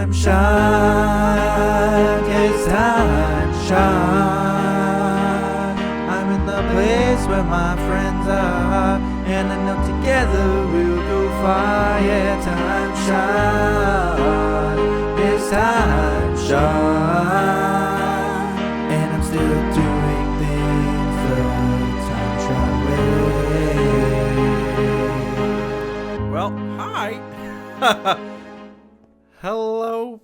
time shot. It's time shot. I'm in the place where my friends are, and I know together we'll go far. Yeah, time shot. It's time shot. And I'm still doing things the time shot way. Well, hi. Hello,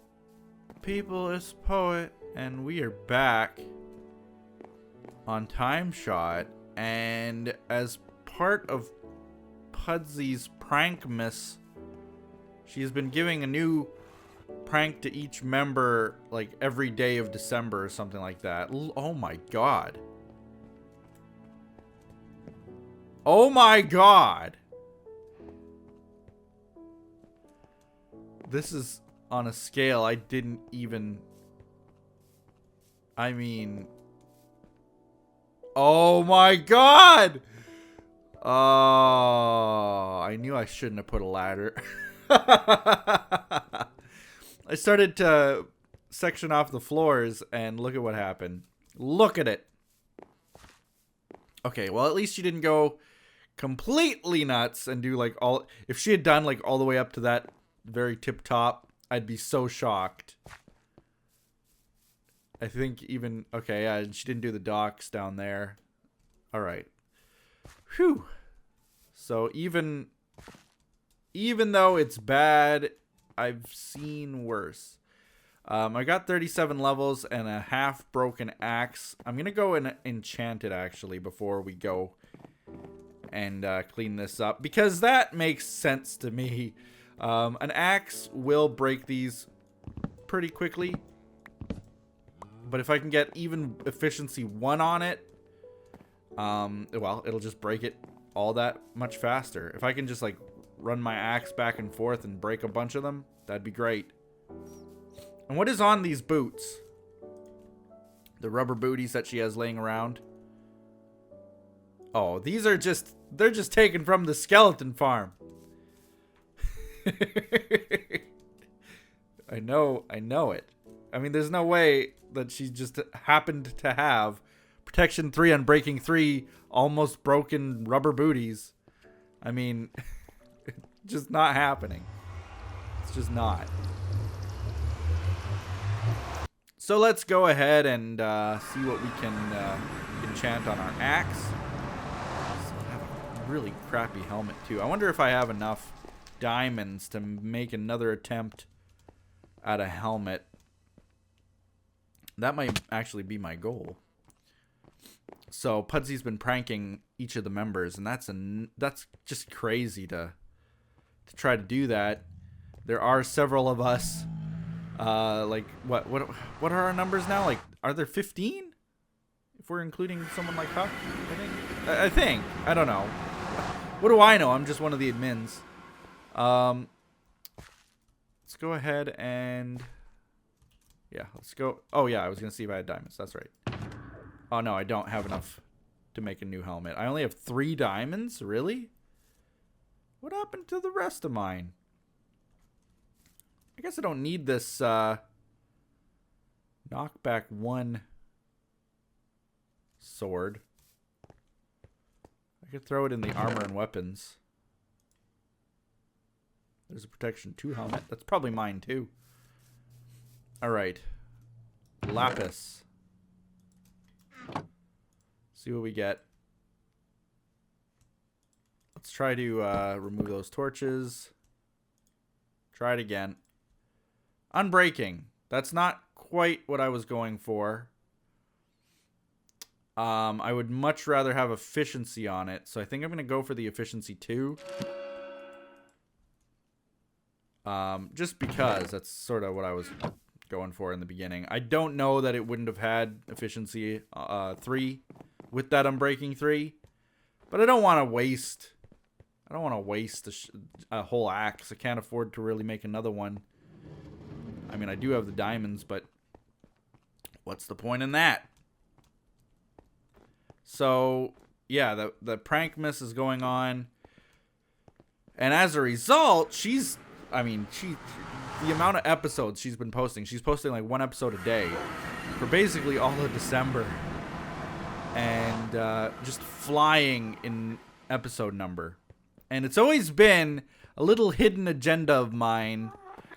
people. It's Poet, and we are back on TimeShot. And as part of Pudzee's Prankmus, she has been giving a new prank to each member like every day of December or something like that. Oh my god. Oh my god. This is on a scale I didn't even... I mean... Oh my god! Oh, I knew I shouldn't have put a ladder. I started to section off the floors, and look at what happened. Look at it. Okay, well, at least she didn't go completely nuts and do like all... If she had done like all the way up to that very tip top, I'd be so shocked. I think even... Okay, yeah, she didn't do the docks down there. Alright. Whew. So even though it's bad, I've seen worse. I got 37 levels and a half broken axe. I'm going to go and enchant it actually before we go and clean this up, because that makes sense to me. An axe will break these pretty quickly, but if I can get even efficiency 1 on it, well, it'll just break it all that much faster. If I can just like run my axe back and forth and break a bunch of them, that'd be great. And what is on these boots? The rubber booties that she has laying around. Oh, these are just... They're just taken from the skeleton farm. I know it. I mean, there's no way that she just happened to have protection 3 on breaking 3 almost broken rubber booties. I mean, just not happening. It's just not. So let's go ahead and see what we can enchant on our axe. I have a really crappy helmet too. I wonder if I have enough diamonds to make another attempt at a helmet. That might actually be my goal. So Pudzee's been pranking each of the members, and that's just crazy to try to do that. There are several of us. Like what are our numbers now? Like, are there 15? If we're including someone like Huck, I think. I don't know. What do I know? I'm just one of the admins. Let's go ahead and... Yeah, let's go... Oh, yeah, I was going to see if I had diamonds. That's right. Oh, no, I don't have enough to make a new helmet. I only have 3 diamonds? Really? What happened to the rest of mine? I guess I don't need this knockback 1 sword. I could throw it in the armor and weapons. There's a protection 2 helmet. That's probably mine too. Alright. Lapis. See what we get. Let's try to remove those torches. Try it again. Unbreaking. That's not quite what I was going for. I would much rather have efficiency on it, so I think I'm going to go for the efficiency 2. Just because that's sort of what I was going for in the beginning. I don't know that it wouldn't have had efficiency 3 with that unbreaking 3, but I don't want to waste a whole axe. I can't afford to really make another one. I mean, I do have the diamonds, but what's the point in that? So, yeah, the Prankmus is going on. And as a result, the amount of episodes she's been posting. She's posting like 1 episode a day for basically all of December. And just flying in episode number. And it's always been a little hidden agenda of mine.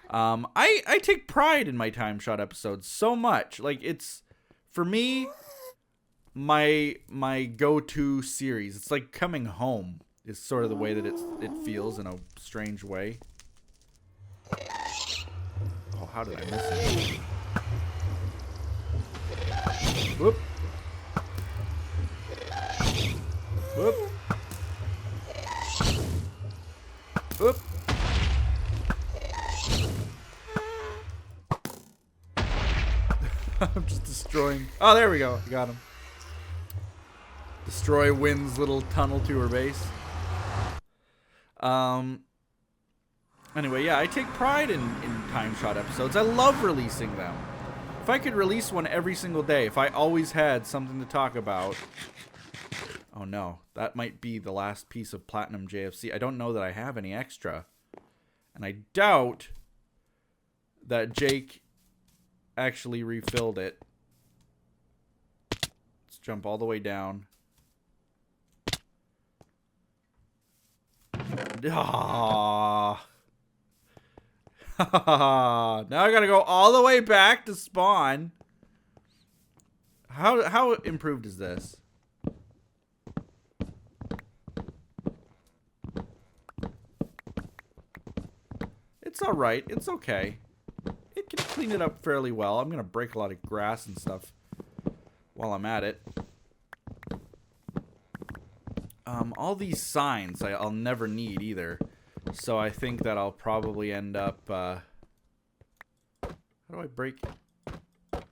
I take pride in my TimeShot episodes so much. Like, it's, for me, my go-to series. It's like coming home is sort of the way that it feels in a strange way. Oh, how did I miss it? Whoop. Whoop. Whoop. I'm just destroying. Oh, there we go. I got him. Destroy Wynn's little tunnel to her base. Anyway, yeah, I take pride in TimeShot episodes. I love releasing them. If I could release one every single day, if I always had something to talk about. Oh no, that might be the last piece of Platinum JFC. I don't know that I have any extra. And I doubt that Jake actually refilled it. Let's jump all the way down. Ah. Now I gotta go all the way back to spawn. How improved is this? It's alright. It's okay. It can clean it up fairly well. I'm gonna break a lot of grass and stuff while I'm at it. All these signs I'll never need either. So I think that I'll probably end up, how do I break? Oh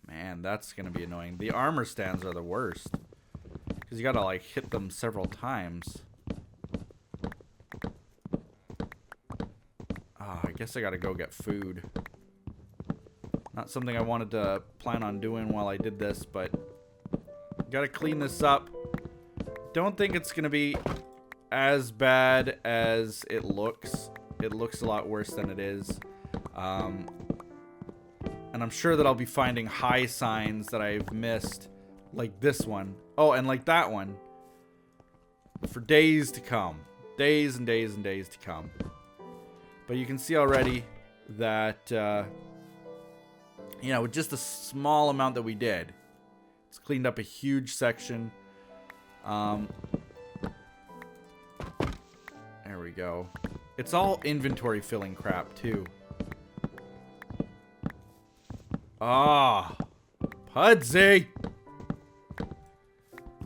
man, that's gonna be annoying. The armor stands are the worst. Because you gotta like hit them several times. I guess I gotta go get food. Not something I wanted to plan on doing while I did this, but gotta clean this up. Don't think it's gonna be as bad as it looks. It looks a lot worse than it is. And I'm sure that I'll be finding high signs that I've missed, like this one. Oh, and like that one. For days to come. Days and days and days to come. But you can see already that, you know, with just a small amount that we did, it's cleaned up a huge section. There we go. It's all inventory filling crap, too. Ah, Puddzee!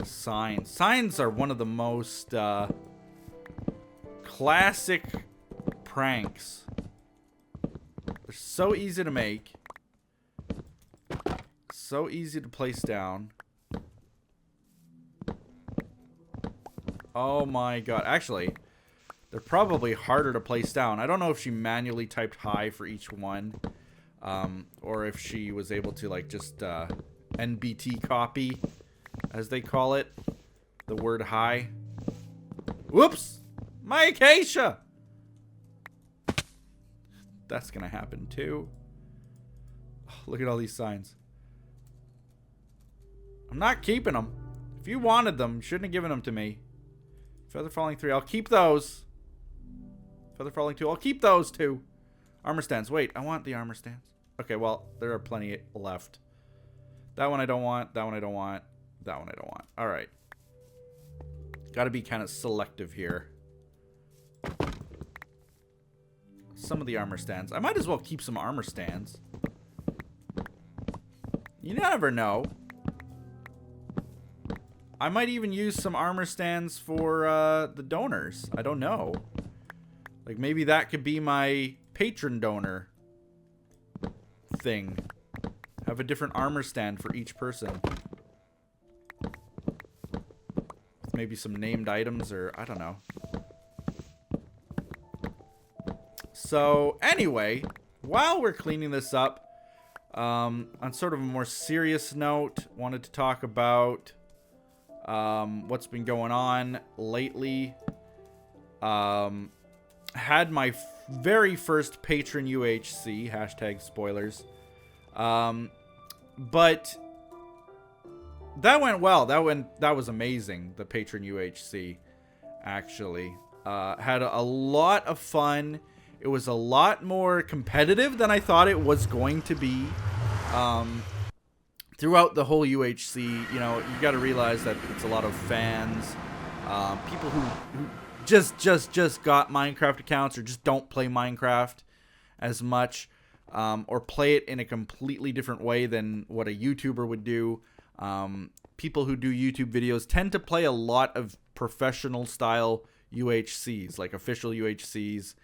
Signs. Signs are one of the most, classic pranks. They're so easy to make. So easy to place down. Oh my god. Actually, they're probably harder to place down. I don't know if she manually typed high for each one. Or if she was able to like just NBT copy, as they call it, the word high. Whoops! My acacia! That's gonna happen too. Oh, look at all these signs. I'm not keeping them. If you wanted them, you shouldn't have given them to me. Feather Falling 3, I'll keep those. Feather Falling 2, I'll keep those too. Armor stands. Wait, I want the armor stands. Okay, well, there are plenty left. That one I don't want. That one I don't want. That one I don't want. Alright. Gotta be kind of selective here. Some of the armor stands. I might as well keep some armor stands. You never know. I might even use some armor stands for the donors. I don't know. Like maybe that could be my patron donor thing. Have a different armor stand for each person. With maybe some named items or I don't know. So anyway, while we're cleaning this up, on sort of a more serious note, wanted to talk about what's been going on lately. Had my very first Patron UHC, hashtag spoilers. But that went well. That was amazing. The Patron UHC, actually, had a lot of fun. It was a lot more competitive than I thought it was going to be. Throughout the whole UHC, you know, you got to realize that it's a lot of fans, people who just got Minecraft accounts or just don't play Minecraft as much, or play it in a completely different way than what a YouTuber would do. People who do YouTube videos tend to play a lot of professional style UHCs, like official UHCs,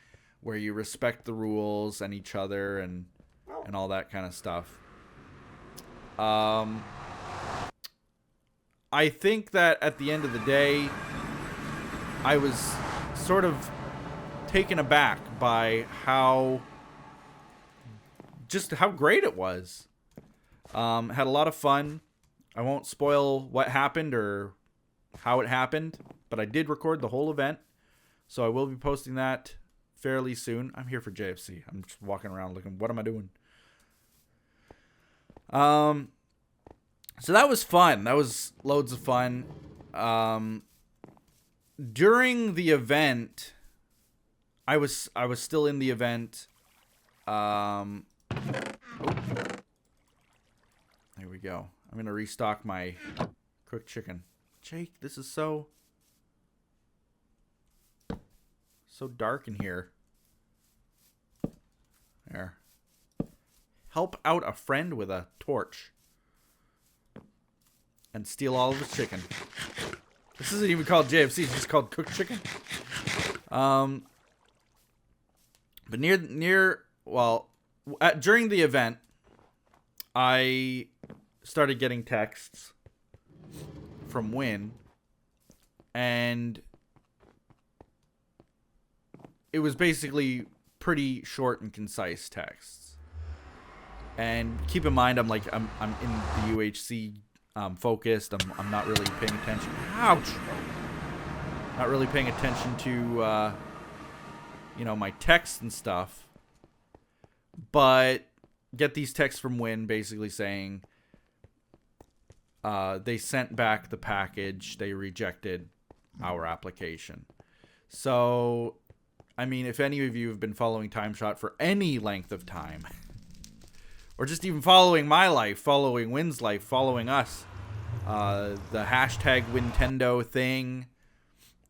where you respect the rules and each other and all that kind of stuff. I think that at the end of the day, I was sort of taken aback by how great it was. Had a lot of fun. I won't spoil what happened or how it happened, but I did record the whole event, so I will be posting that fairly soon. I'm here for JFC. I'm just walking around looking, what am I doing? So that was fun. That was loads of fun. During the event, I was still in the event. There we go. I'm gonna restock my cooked chicken. Jake, this is so dark in here. There. Help out a friend with a torch. And steal all of his chicken. This isn't even called JFC, it's just called cooked chicken. But during the event, I started getting texts from Win, and it was basically pretty short and concise texts. And keep in mind, I'm in the UHC focused. I'm not really paying attention. Ouch! Not really paying attention to my texts and stuff. But get these texts from Win basically saying they sent back the package. They rejected our application. So, I mean, if any of you have been following TimeShot for any length of time, or just even following my life, following Win's life, following us, the hashtag Wintendo thing,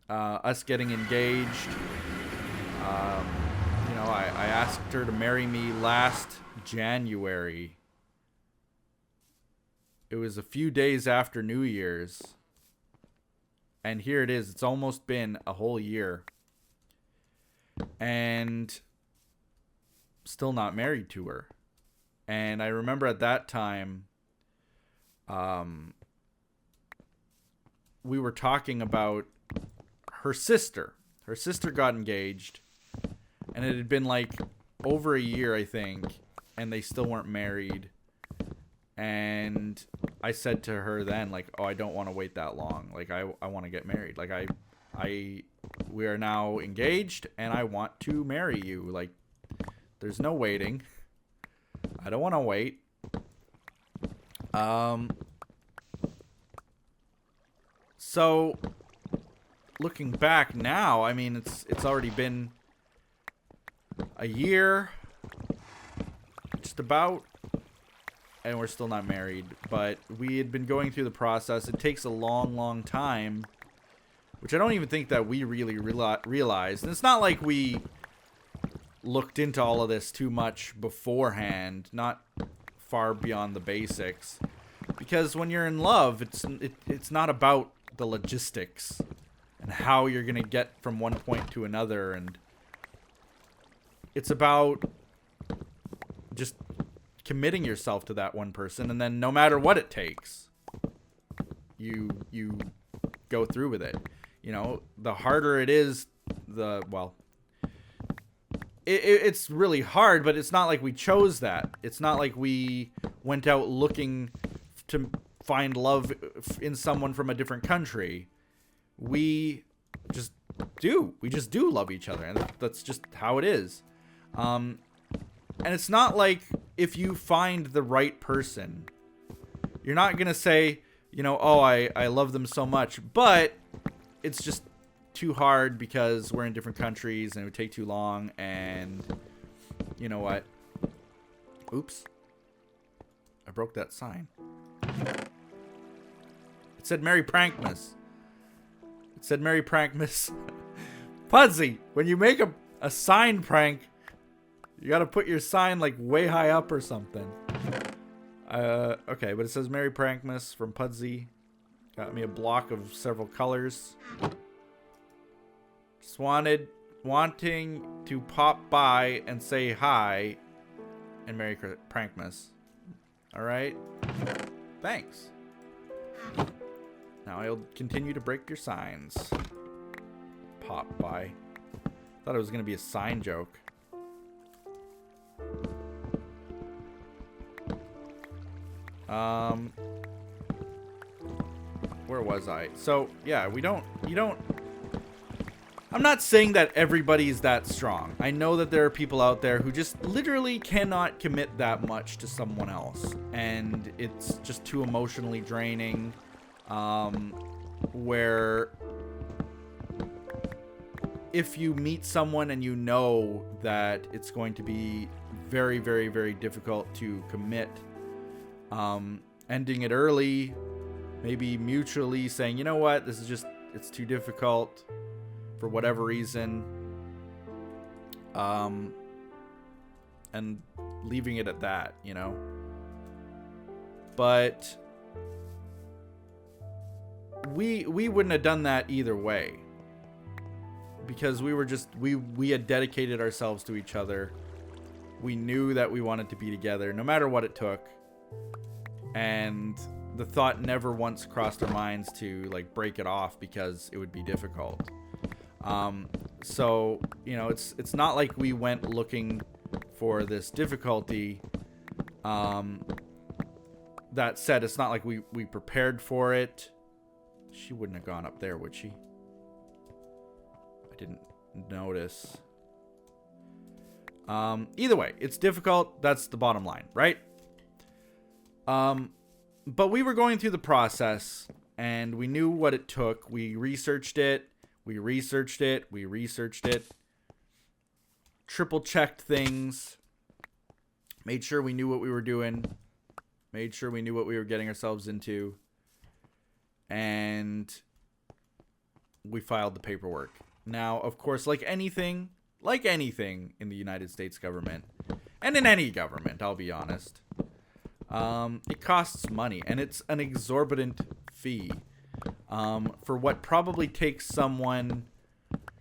us getting engaged. I asked her to marry me last January. It was a few days after New Year's. And here it is. It's almost been a whole year. And still not married to her. And I remember at that time, we were talking about her sister. Her sister got engaged, and it had been like over a year, I think, and they still weren't married. And I said to her then, like, oh, I don't want to wait that long. Like, I want to get married. Like, we are now engaged, and I want to marry you. Like, there's no waiting. I don't want to wait. So looking back now, I mean, it's already been a year, just about, and we're still not married. But we had been going through the process. It takes a long, long time, which I don't even think that we really realized. And it's not like we looked into all of this too much beforehand, not far beyond the basics, because when you're in love, it's not about the logistics and how you're gonna get from one point to another, and it's about just committing yourself to that one person, and then no matter what it takes, you go through with it. You know, the harder it is, it's really hard, but it's not like we chose that. It's not like we went out looking to find love in someone from a different country. We just do. We just do love each other, and that's just how it is. And it's not like if you find the right person, you're not gonna say, you know, oh, I love them so much, but it's just too hard because we're in different countries and it would take too long, and you know what? Oops. I broke that sign. It said Merry Prankmas. It said Merry Prankmas. Puddzee, when you make a sign prank, you gotta put your sign like way high up or something. Okay, but it says Merry Prankmas from Puddzee. Got me a block of several colors. Just wanting to pop by and say hi and Merry Prankmas. Alright? Thanks. Now I'll continue to break your signs. Pop by. Thought it was gonna be a sign joke. Where was I? So, yeah, I'm not saying that everybody's that strong. I know that there are people out there who just literally cannot commit that much to someone else. And it's just too emotionally draining. Where if you meet someone and you know that it's going to be very, very, very difficult to commit, ending it early, maybe mutually saying, you know what, this is just, it's too difficult for whatever reason, and leaving it at that, you know. But we wouldn't have done that either way, because we were just, we had dedicated ourselves to each other. We knew that we wanted to be together no matter what it took, and the thought never once crossed our minds to like break it off because it would be difficult. So, you know, it's not like we went looking for this difficulty. That said, it's not like we prepared for it. She wouldn't have gone up there, would she? I didn't notice. Either way, it's difficult. That's the bottom line, right? But we were going through the process, and we knew what it took. We researched it. We researched it. We researched it. Triple checked things. Made sure we knew what we were doing. Made sure we knew what we were getting ourselves into. And we filed the paperwork. Now, of course, like anything in the United States government, and in any government, I'll be honest, it costs money, and it's an exorbitant fee. For what probably takes someone,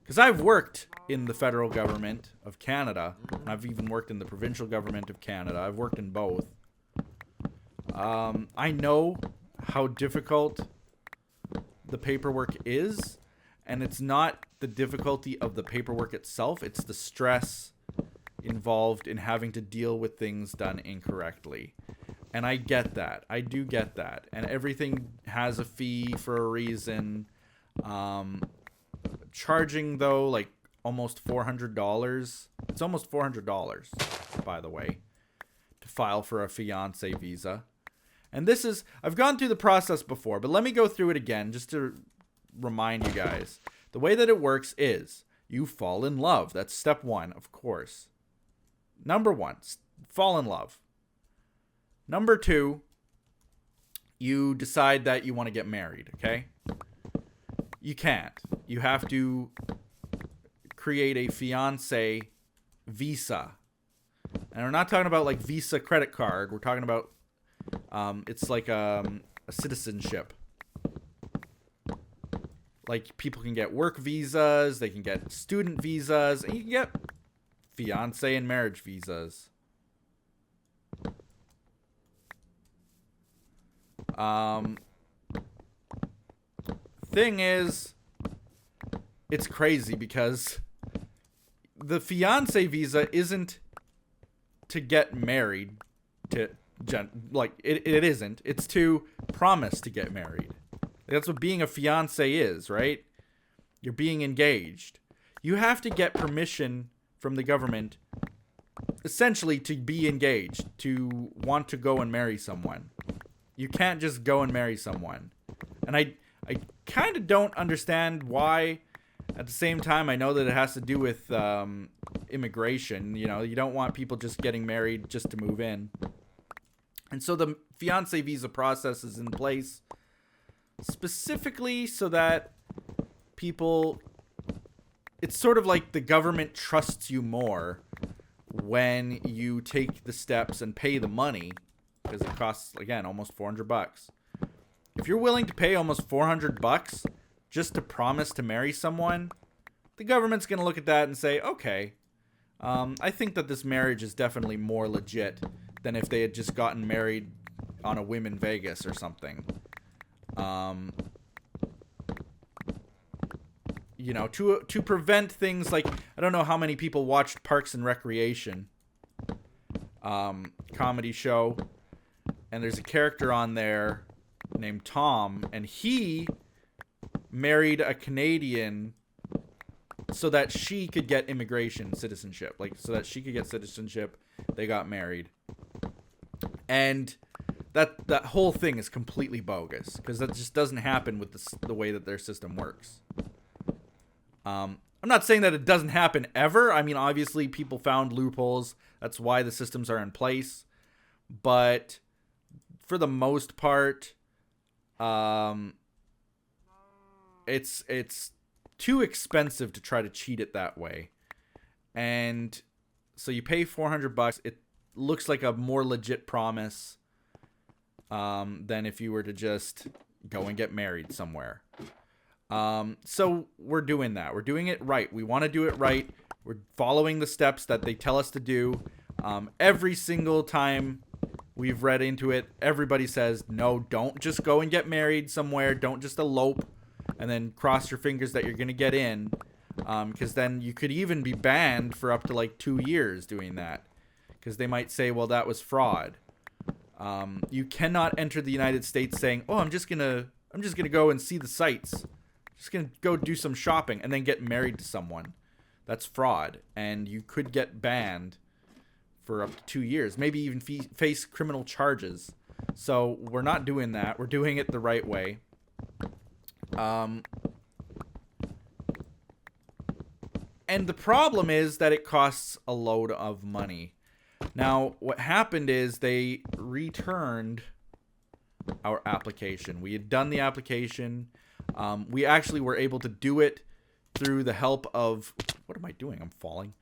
because I've worked in the federal government of Canada, and I've even worked in the provincial government of Canada. I've worked in both. I know how difficult the paperwork is, and it's not the difficulty of the paperwork itself, it's the stress involved in having to deal with things done incorrectly. And I get that. I do get that. And everything has a fee for a reason. Charging, though, like almost $400. It's almost $400, by the way, to file for a fiance visa. And this is, I've gone through the process before, but let me go through it again just to remind you guys. The way that it works is you fall in love. That's step one, of course. Number one, fall in love. Number two, you decide that you want to get married, okay? You can't. You have to create a fiance visa. And we're not talking about like Visa credit card. We're talking about, it's like a citizenship. Like people can get work visas, they can get student visas, and you can get fiance and marriage visas. Thing is, it's crazy because the fiance visa isn't to get married to it isn't. It's to promise to get married. That's what being a fiance is, right? You're being engaged. You have to get permission from the government, essentially, to be engaged, to want to go and marry someone. You can't just go and marry someone. And I kind of don't understand why. At the same time, I know that it has to do with immigration. You know, you don't want people just getting married just to move in. And so the fiancé visa process is in place specifically so that people... It's sort of like the government trusts you more when you take the steps and pay the money, because it costs, again, almost $400. If you're willing to pay almost $400 just to promise to marry someone, the government's going to look at that and say, okay, I think that this marriage is definitely more legit than if they had just gotten married on a whim in Vegas or something. You know, to prevent things like, I don't know how many people watched Parks and Recreation comedy show, and there's a character on there named Tom, and he married a Canadian so that she could get immigration citizenship, like so that she could get citizenship. They got married, and that whole thing is completely bogus, because that just doesn't happen with the way that their system works. I'm not saying that it doesn't happen ever. I mean, obviously, people found loopholes. That's why the systems are in place. But for the most part, it's too expensive to try to cheat it that way. And so you pay $400. It looks like a more legit promise than if you were to just go and get married somewhere. So we're doing that. We're doing it right. We want to do it right. We're following the steps that they tell us to do. Every single time we've read into it, everybody says, no, don't just go and get married somewhere. Don't just elope and then cross your fingers that you're going to get in. Because then you could even be banned for up to like 2 years doing that. Because they might say, well, that was fraud. You cannot enter the United States saying, oh, I'm just gonna go and see the sights. Just gonna go do some shopping and then get married to someone. That's fraud, and you could get banned for up to 2 years, maybe even face criminal charges. So we're not doing that. We're doing it the right way. And the problem is that it costs a load of money. Now, what happened is they returned our application. We had done the application. We actually were able to do it through the help of... What am I doing? I'm falling.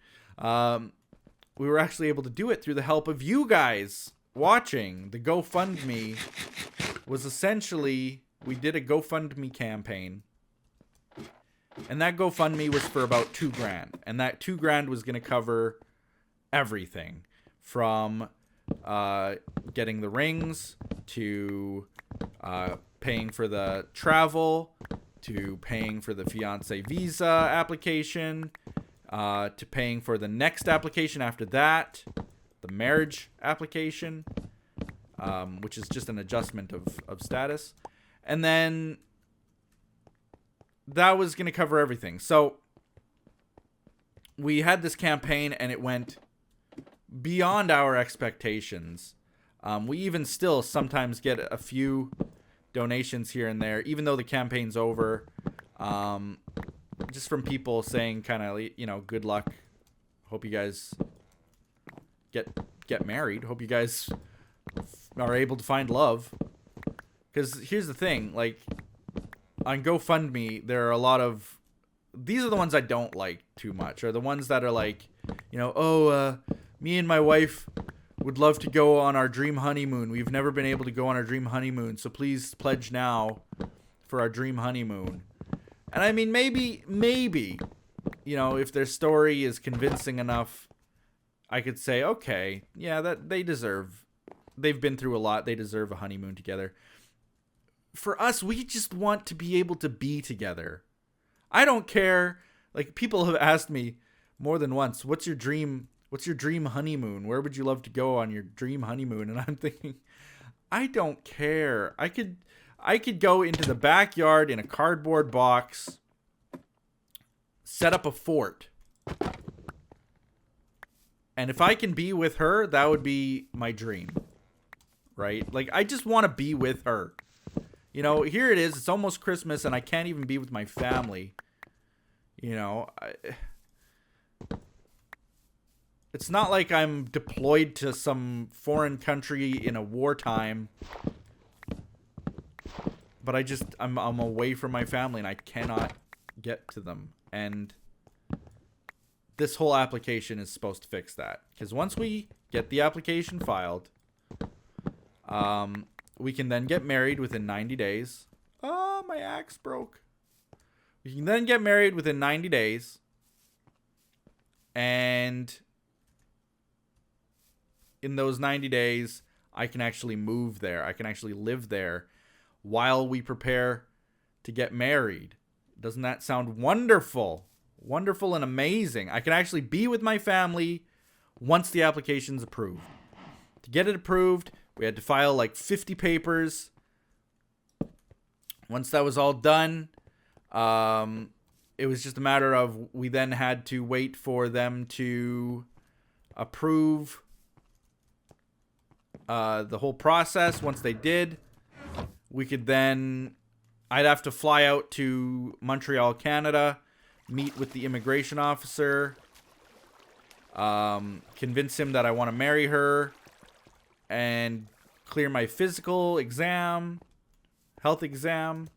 We were actually able to do it through the help of you guys watching. The GoFundMe was essentially... We did a GoFundMe campaign. And that GoFundMe was for about $2,000. And that $2,000 was going to cover everything. From getting the rings to paying for the travel to paying for the fiancé visa application to paying for the next application after that, the marriage application, which is just an adjustment of status. And then that was going to cover everything. So we had this campaign and it went beyond our expectations. We even still sometimes get a few donations here and there, even though the campaign's over. Just from people saying kind of, you know, good luck. Hope you guys get married. Hope you guys are able to find love. Because here's the thing, like, on GoFundMe, there are a lot of... These are the ones I don't like too much, or the ones that are like, you know, me and my wife would love to go on our dream honeymoon. We've never been able to go on our dream honeymoon, so please pledge now for our dream honeymoon. And I mean, maybe, you know, if their story is convincing enough, I could say, okay, yeah, that they've been through a lot. They deserve a honeymoon together. For us, we just want to be able to be together. I don't care. Like, people have asked me more than once, what's your dream honeymoon? Where would you love to go on your dream honeymoon? And I'm thinking, I don't care. I could go into the backyard in a cardboard box set up a fort. And if I can be with her, that would be my dream. Right? Like, I just want to be with her. You know, here it is. It's almost Christmas, and I can't even be with my family. You know, it's not like I'm deployed to some foreign country in a wartime. But I'm away from my family, and I cannot get to them. And this whole application is supposed to fix that. Because once we get the application filed, we can then get married within 90 days. Oh, my axe broke. We can then get married within 90 days. And in those 90 days, I can actually move there. I can actually live there while we prepare to get married. Doesn't that sound wonderful? Wonderful and amazing. I can actually be with my family once the application's approved. To get it approved, we had to file like 50 papers. Once that was all done, it was just a matter of we then had to wait for them to approve the whole process. Once they did, we could then... I'd have to fly out to Montreal, Canada, meet with the immigration officer, convince him that I want to marry her, and clear my physical exam, health exam,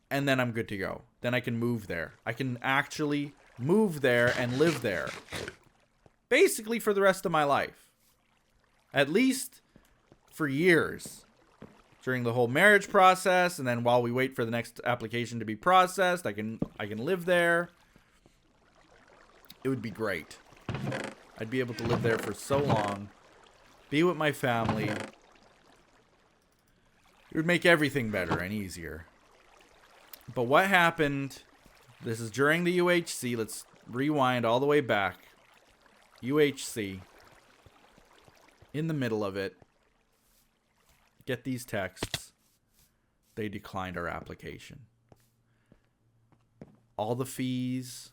and then I'm good to go. Then I can move there. I can actually move there and live there. Basically for the rest of my life. At least for years. During the whole marriage process, and then while we wait for the next application to be processed, I can live there. It would be great. I'd be able to live there for so long. Be with my family. It would make everything better and easier. But what happened... This is during the UHC. Let's rewind all the way back. UHC. In the middle of it. Get these texts. They declined our application. All the fees,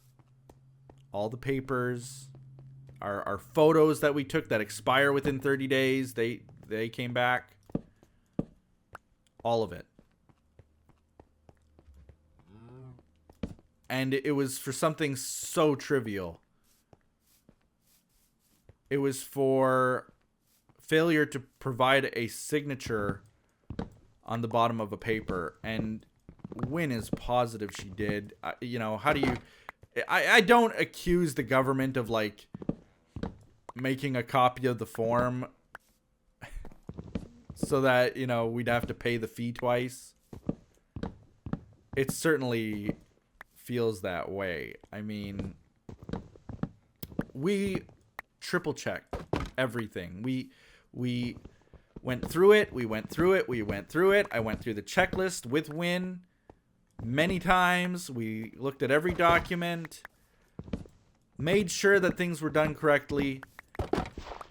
all the papers, our photos that we took that expire within 30 days, they came back. All of it. And it was for something so trivial. It was for failure to provide a signature on the bottom of a paper, and Win is positive she did. You know, how do you... I don't accuse the government of, like, making a copy of the form so that, you know, we'd have to pay the fee twice. It certainly feels that way. I mean, we triple-checked everything. We went through it. We went through it. We went through it. I went through the checklist with Win many times. We looked at every document. Made sure that things were done correctly.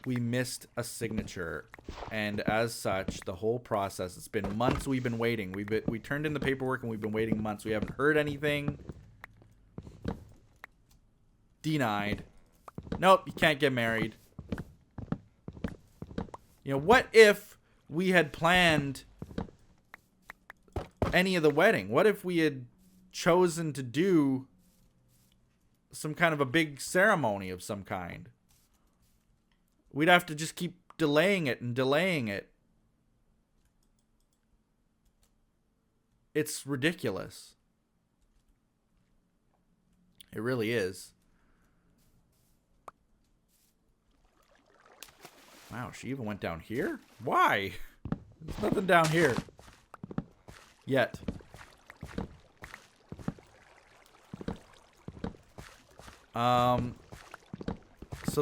We missed a signature. And as such, the whole process, it's been months we've been waiting. We turned in the paperwork and we've been waiting months. We haven't heard anything. Denied. Nope, you can't get married. You know, what if we had planned any of the wedding? What if we had chosen to do some kind of a big ceremony of some kind? We'd have to just keep delaying it and delaying it. It's ridiculous. It really is. Wow, she even went down here? Why? There's nothing down here. Yet. So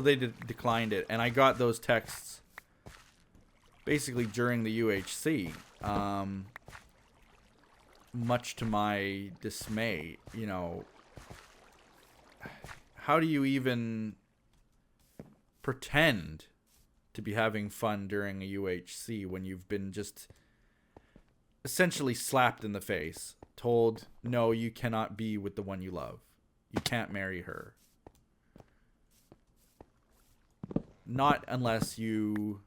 they declined it, and I got those texts basically during the UHC. Much to my dismay, you know, how do you even pretend to be having fun during a UHC when you've been just essentially slapped in the face told, no, you cannot be with the one you love. You can't marry her. Not unless you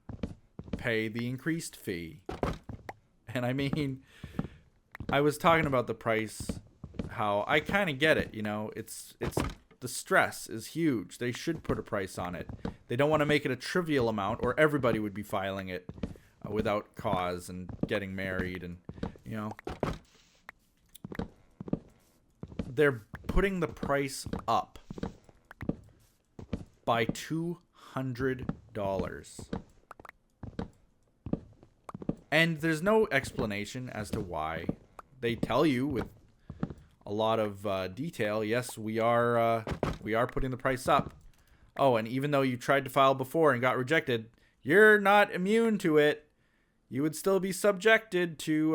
pay the increased fee. And I mean, I was talking about the price, how I kind of get it, you know, it's the stress is huge. They should put a price on it. They don't want to make it a trivial amount, or everybody would be filing it without cause and getting married, and you know, they're putting the price up by $200. And there's no explanation as to why. They tell you with a lot of detail, yes, we are putting the price up. Oh, and even though you tried to file before and got rejected, you're not immune to it. You would still be subjected to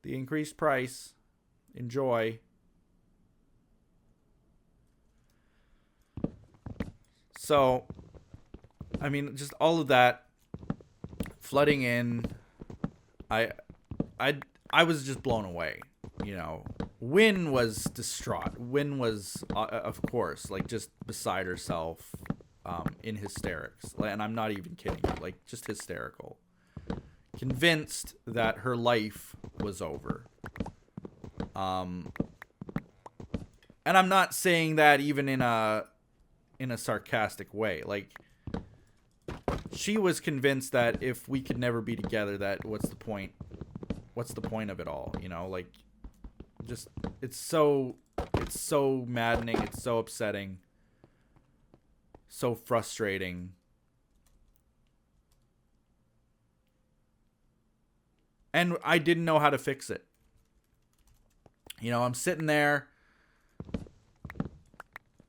the increased price. Enjoy. So, I mean, just all of that flooding in, I was just blown away. You know, Wynn was distraught. Wynn was, of course, like just beside herself, in hysterics. And I'm not even kidding you, like just hysterical. Convinced that her life was over. And I'm not saying that even in a sarcastic way. Like, she was convinced that if we could never be together, that what's the point? What's the point of it all? You know, like, just it's so maddening, it's so upsetting, so frustrating. And I didn't know how to fix it. You know, I'm sitting there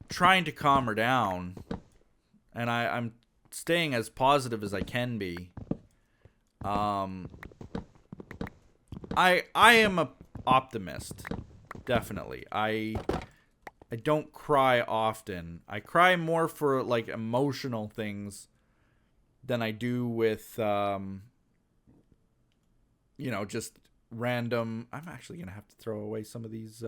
trying to calm her down, and I'm staying as positive as I can be. I am a optimist, definitely. I don't cry often. I cry more for like emotional things than I do with you know, just random. I'm actually gonna have to throw away some of these.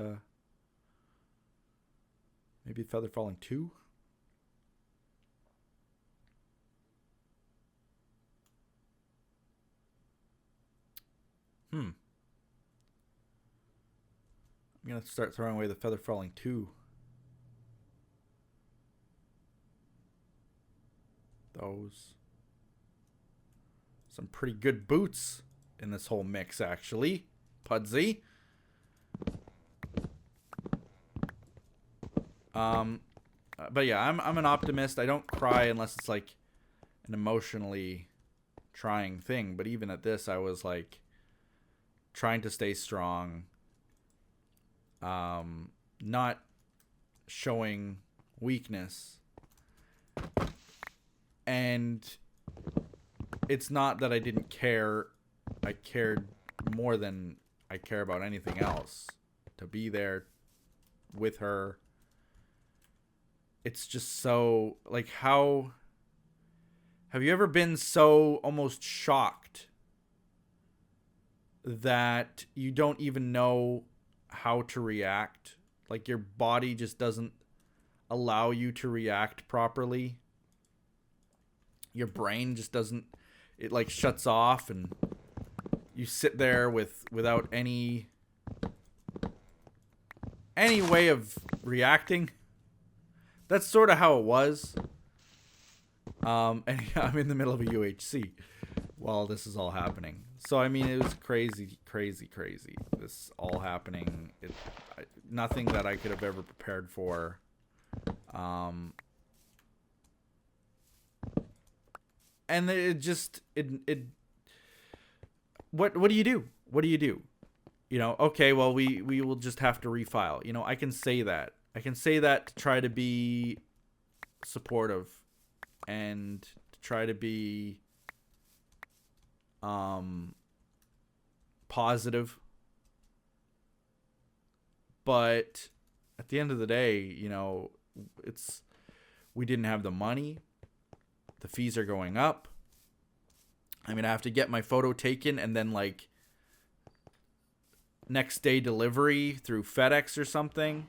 Maybe Feather Falling 2. I'm gonna start throwing away the Feather Falling 2. Those. Some pretty good boots in this whole mix, actually. Puddzee. But yeah, I'm an optimist. I don't cry unless it's like an emotionally trying thing. But even at this, I was like trying to stay strong. Not showing weakness. And it's not that I didn't care. I cared more than I care about anything else. To be there with her. It's just so, like, how have you ever been so almost shocked that you don't even know how to react? Like, your body just doesn't allow you to react properly. Your brain just doesn't, it like shuts off, and you sit there without any way of reacting. That's sort of how it was. And I'm in the middle of a UHC while this is all happening. So, I mean, it was crazy. This all happening. Nothing that I could have ever prepared for. And it just, what do you do? What do you do? You know, okay, well, we will just have to refile. You know, I can say that. I can say that to try to be supportive and to try to be positive. But at the end of the day, you know, we didn't have the money. The fees are going up. I'm going to have to get my photo taken and then like next day delivery through FedEx or something.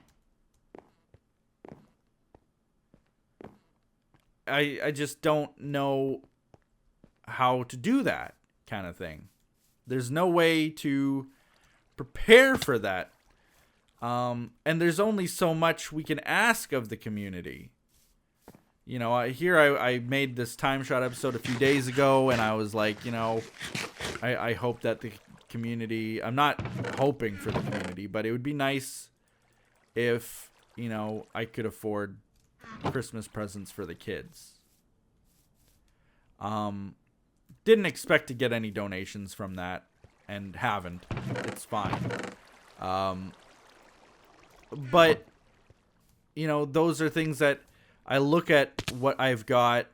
I just don't know how to do that kind of thing. There's no way to prepare for that. And there's only so much we can ask of the community. You know, I made this TimeShot episode a few days ago, and I was like, you know, I hope that the community, I'm not hoping for the community, but it would be nice if, you know, I could afford Christmas presents for the kids. Didn't expect to get any donations from that, and haven't. It's fine. But, you know, those are things that I look at what I've got,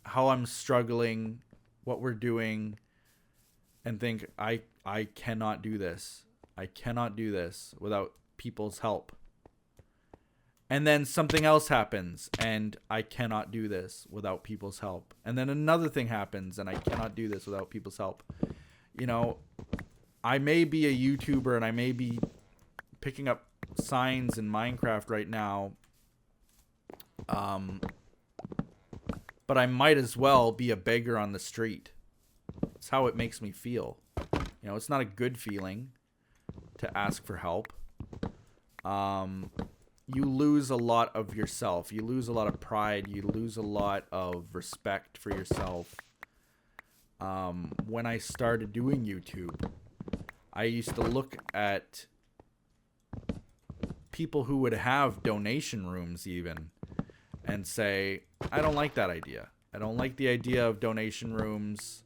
how I'm struggling, what we're doing, and think, I cannot do this. I cannot do this without people's help. And then something else happens, and I cannot do this without people's help. And then another thing happens, and I cannot do this without people's help. You know, I may be a YouTuber, and I may be picking up signs in Minecraft right now. But I might as well be a beggar on the street. It's how it makes me feel. You know, it's not a good feeling to ask for help. You lose a lot of yourself. You lose a lot of pride. You lose a lot of respect for yourself. When I started doing YouTube, I used to look at people who would have donation rooms even and say, I don't like that idea. I don't like the idea of donation rooms.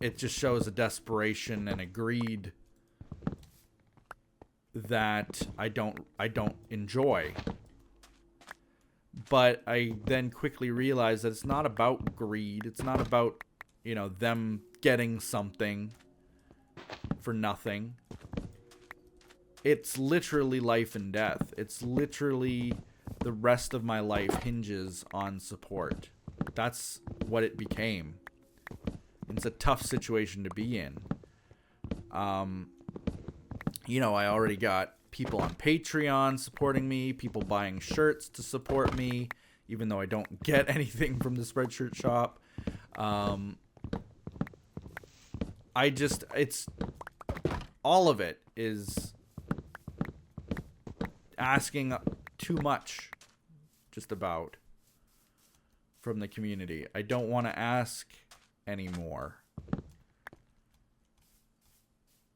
It just shows a desperation and a greed that I don't enjoy. But I then quickly realized that it's not about greed. It's not about, you know, them getting something for nothing. It's literally life and death. It's literally the rest of my life hinges on support. That's what it became. It's a tough situation to be in. You know, I already got people on Patreon supporting me, people buying shirts to support me, even though I don't get anything from the Spreadshirt shop. It's all of it is asking too much, just about, from the community. I don't want to ask anymore.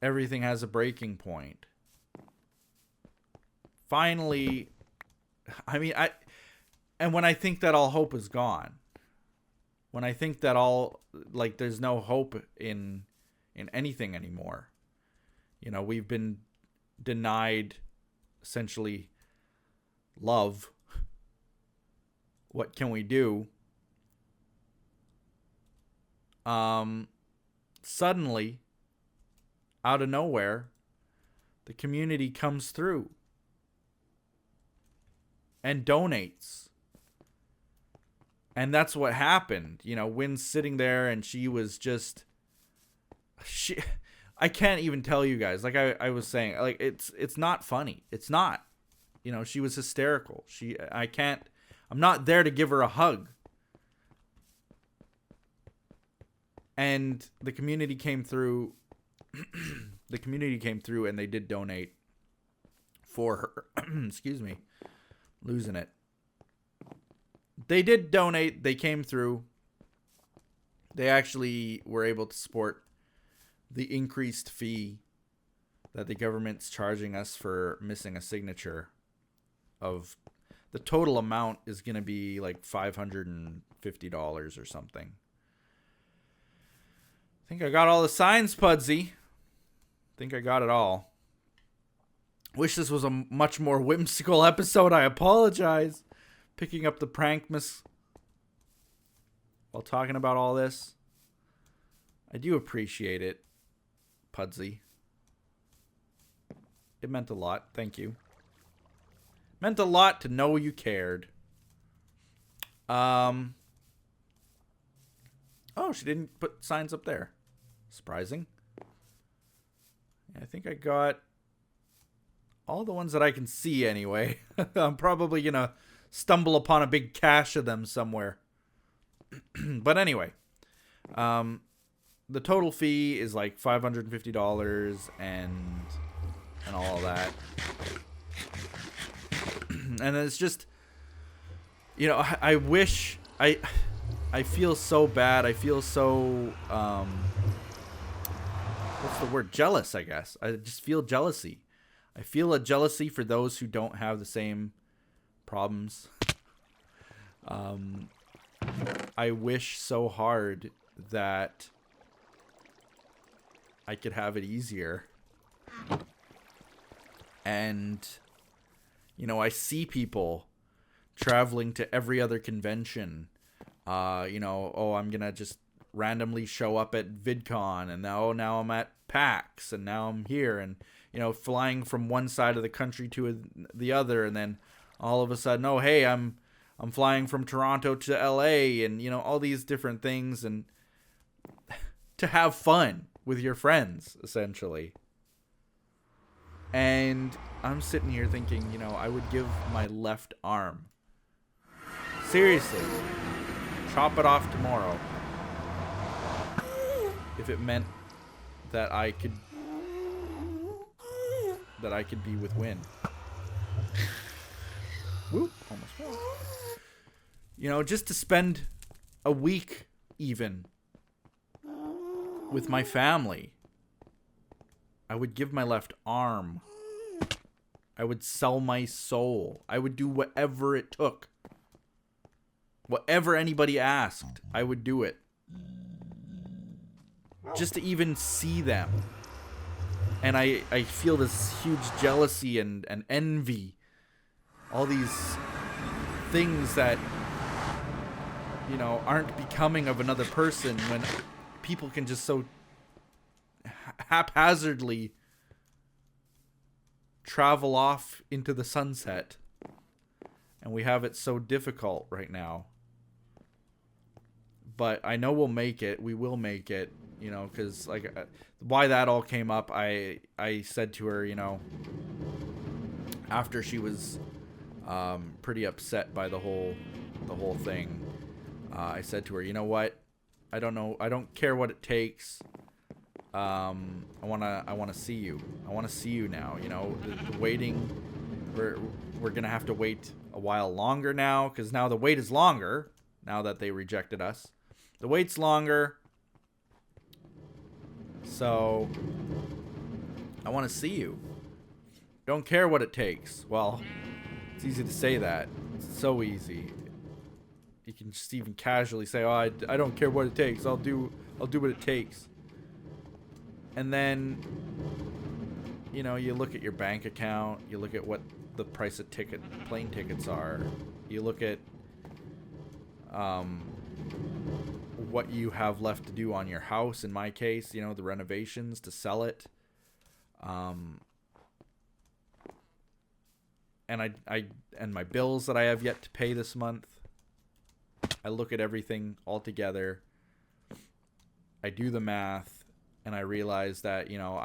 Everything has a breaking point. Finally, and when I think that all hope is gone, when I think that there's no hope in anything anymore, you know, we've been denied essentially love. What can we do? Suddenly, out of nowhere, the community comes through and donates. And that's what happened. You know, Wynn's sitting there and she was just... I can't even tell you guys. Like I was saying, like it's not funny. It's not. You know, she was hysterical. I'm not there to give her a hug. And the community came through. The community came through and they did donate for her. Excuse me. Losing it. They did donate. They came through. They actually were able to support the increased fee that the government's charging us for missing a signature. Of the total amount is going to be like $550 or something. I think I got all the signs, Puddzee. Think I got it all. Wish this was a much more whimsical episode. I apologize. Picking up the Prankmus while talking about all this. I do appreciate it, Puddzee. It meant a lot. Thank you. Meant a lot to know you cared. Oh, she didn't put signs up there. Surprising. I think I got all the ones that I can see anyway. I'm probably going to stumble upon a big cache of them somewhere. But anyway, the total fee is like $550 and all of that. And it's just, you know, I wish, I feel so bad. I feel so, what's the word? Jealous, I guess. I just feel jealousy. I feel a jealousy for those who don't have the same problems. I wish so hard that I could have it easier. And, you know, I see people traveling to every other convention. You know, oh, I'm going to just randomly show up at VidCon, and now I'm at PAX, and now I'm here, and, you know, flying from one side of the country to the other, and then all of a sudden, oh, hey, I'm flying from Toronto to LA, and, you know, all these different things, and to have fun with your friends, essentially. And I'm sitting here thinking, you know, I would give my left arm. Seriously. Chop it off tomorrow. If it meant that I could be with Win. Whoop, almost fell. You know, just to spend a week even with my family. I would give my left arm. I would sell my soul. I would do whatever it took. Whatever anybody asked, I would do it. Just to even see them. And I feel this huge jealousy and envy. All these things that, you know, aren't becoming of another person when people can just so haphazardly travel off into the sunset. And we have it so difficult right now. But I know we'll make it. We will make it, you know, because like why that all came up, I said to her, you know, after she was pretty upset by the whole thing, I said to her, you know what? I don't care what it takes. I wanna see you. I wanna see you now. You know, the waiting. We're gonna have to wait a while longer now, because now the wait is longer. Now that they rejected us, the wait's longer. So I want to see you. Don't care what it takes. Well, it's easy to say that. It's so easy. You can just even casually say, "Oh, I don't care what it takes. I'll do what it takes." And then, you know, you look at your bank account. You look at what the price of plane tickets are. You look at what you have left to do on your house. In my case, you know, the renovations to sell it. And and my bills that I have yet to pay this month. I look at everything all together. I do the math, and I realize that, you know,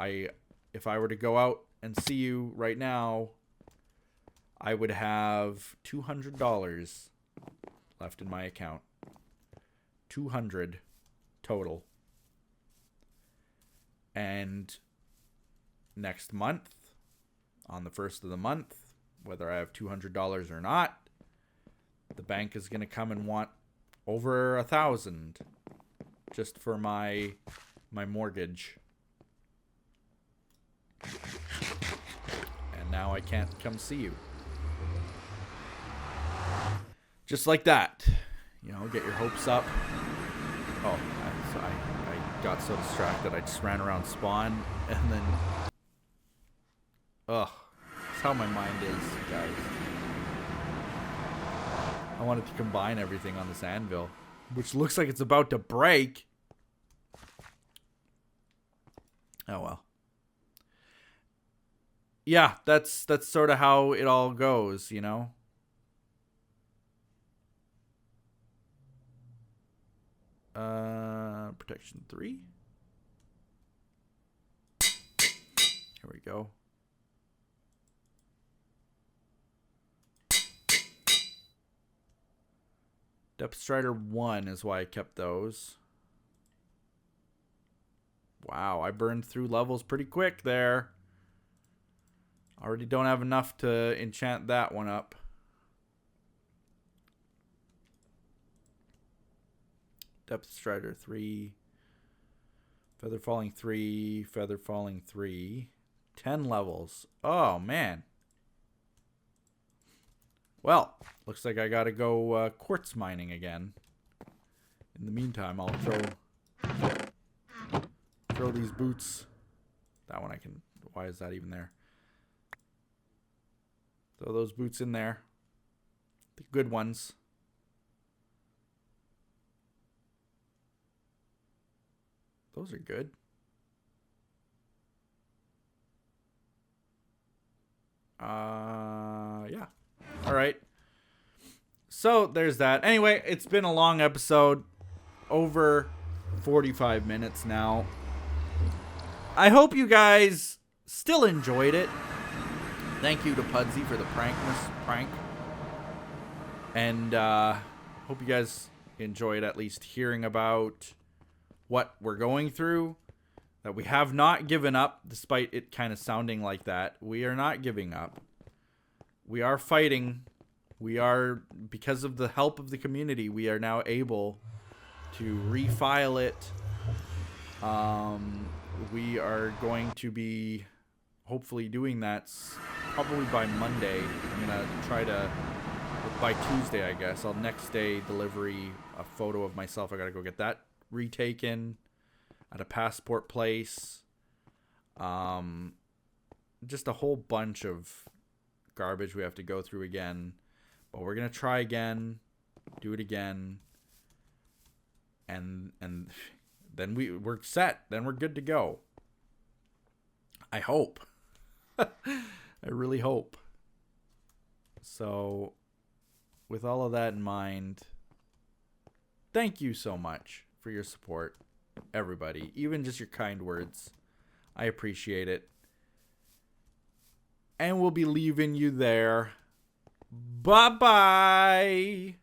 if I were to go out and see you right now, I would have $200 left in my account. 200 total. And next month, on the first of the month, whether I have $200 or not, the bank is going to come and want over 1,000 just for my mortgage. And now I can't come see you. Just like that. You know, get your hopes up. Oh, I got so distracted. I just ran around spawn, and then... Ugh. That's how my mind is, guys. I wanted to combine everything on this anvil, which looks like it's about to break. Oh, well. Yeah, that's sort of how it all goes, you know? Protection 3. Here we go. Depth Strider 1 is why I kept those. Wow, I burned through levels pretty quick there. Already don't have enough to enchant that one up. Depth Strider 3. Feather Falling 3. Feather Falling 3. 10 levels. Oh, man. Well, looks like I gotta go quartz mining again. In the meantime, I'll throw these boots. That one I can... Why is that even there? Throw those boots in there. The good ones. Those are good. Yeah. All right. So there's that. Anyway, it's been a long episode. Over 45 minutes now. I hope you guys still enjoyed it. Thank you to Puddzee for the Prankmus prank. And hope you guys enjoyed at least hearing about what we're going through. That we have not given up, despite it kind of sounding like that. We are not giving up. We are fighting. We are, because of the help of the community, we are now able to refile it. We are going to be hopefully doing that probably by Monday. I'm going to try to, by Tuesday, I guess. I'll next day delivery a photo of myself. I got to go get that retaken at a passport place. Just a whole bunch of garbage we have to go through again. But we're going to try again, do it again. And then we're set. Then we're good to go. I hope. I really hope. So, with all of that in mind, thank you so much for your support, everybody. Even just your kind words. I appreciate it. And we'll be leaving you there. Bye-bye.